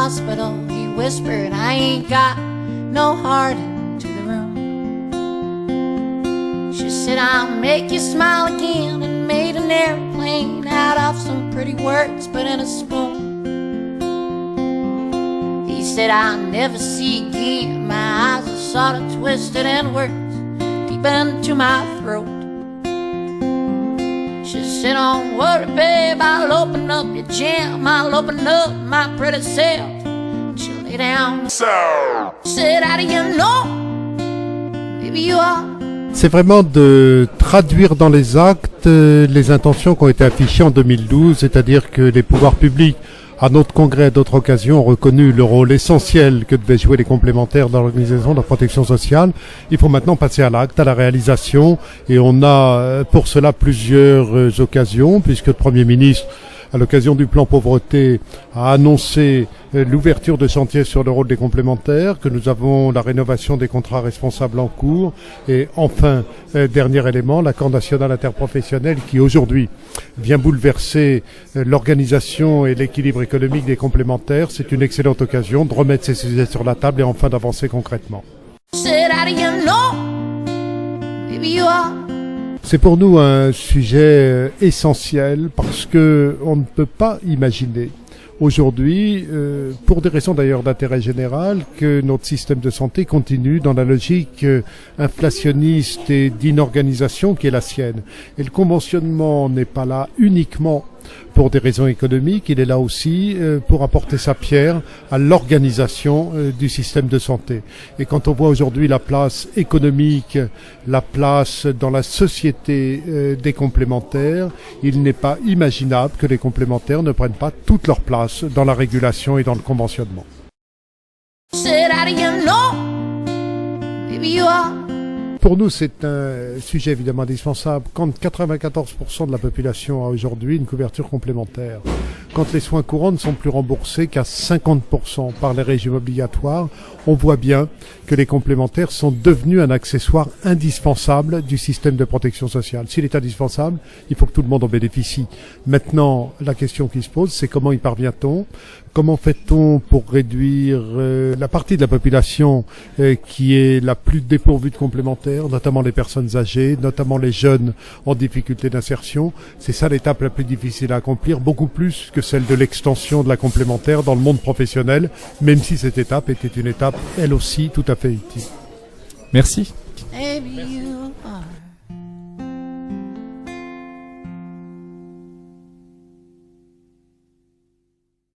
hospital, he whispered, I ain't got no heart into the room. She said, I'll make you smile again, and made an airplane out of some pretty words but in a spoon. He said, I'll never see again. My eyes are sort of twisted and words deep into my throat. She said, don't worry, babe, I'll open up your jam, I'll open up my pretty self. She lay down. Said, how do you know? Maybe you are. C'est vraiment de traduire dans les actes les intentions qui ont été affichées en 2012, c'est-à-dire que les pouvoirs publics, à notre congrès et à d'autres occasions, ont reconnu le rôle essentiel que devaient jouer les complémentaires dans l'organisation de la protection sociale. Il faut maintenant passer à l'acte, à la réalisation, et on a pour cela plusieurs occasions, puisque le Premier ministre, à l'occasion du plan pauvreté, a annoncé l'ouverture de chantiers sur le rôle des complémentaires, que nous avons la rénovation des contrats responsables en cours, et enfin, dernier élément, l'accord national interprofessionnel qui aujourd'hui vient bouleverser l'organisation et l'équilibre économique des complémentaires. C'est une excellente occasion de remettre ces sujets sur la table et enfin d'avancer concrètement. C'est pour nous un sujet essentiel parce que on ne peut pas imaginer aujourd'hui, pour des raisons d'ailleurs d'intérêt général, que notre système de santé continue dans la logique inflationniste et d'inorganisation qui est la sienne. Et le conventionnement n'est pas là uniquement pour des raisons économiques, il est là aussi pour apporter sa pierre à l'organisation du système de santé. Et quand on voit aujourd'hui la place économique, la place dans la société des complémentaires, il n'est pas imaginable que les complémentaires ne prennent pas toute leur place dans la régulation et dans le conventionnement. Pour nous, c'est un sujet évidemment indispensable. Quand 94% de la population a aujourd'hui une couverture complémentaire, quand les soins courants ne sont plus remboursés qu'à 50% par les régimes obligatoires, on voit bien que les complémentaires sont devenus un accessoire indispensable du système de protection sociale. S'il est indispensable, il faut que tout le monde en bénéficie. Maintenant, la question qui se pose, c'est comment y parvient-on ? Comment fait-on pour réduire la partie de la population qui est la plus dépourvue de complémentaires, notamment les personnes âgées, notamment les jeunes en difficulté d'insertion? C'est ça l'étape la plus difficile à accomplir, beaucoup plus que celle de l'extension de la complémentaire dans le monde professionnel, même si cette étape était une étape, elle aussi, tout à fait utile. Merci. Maybe you are.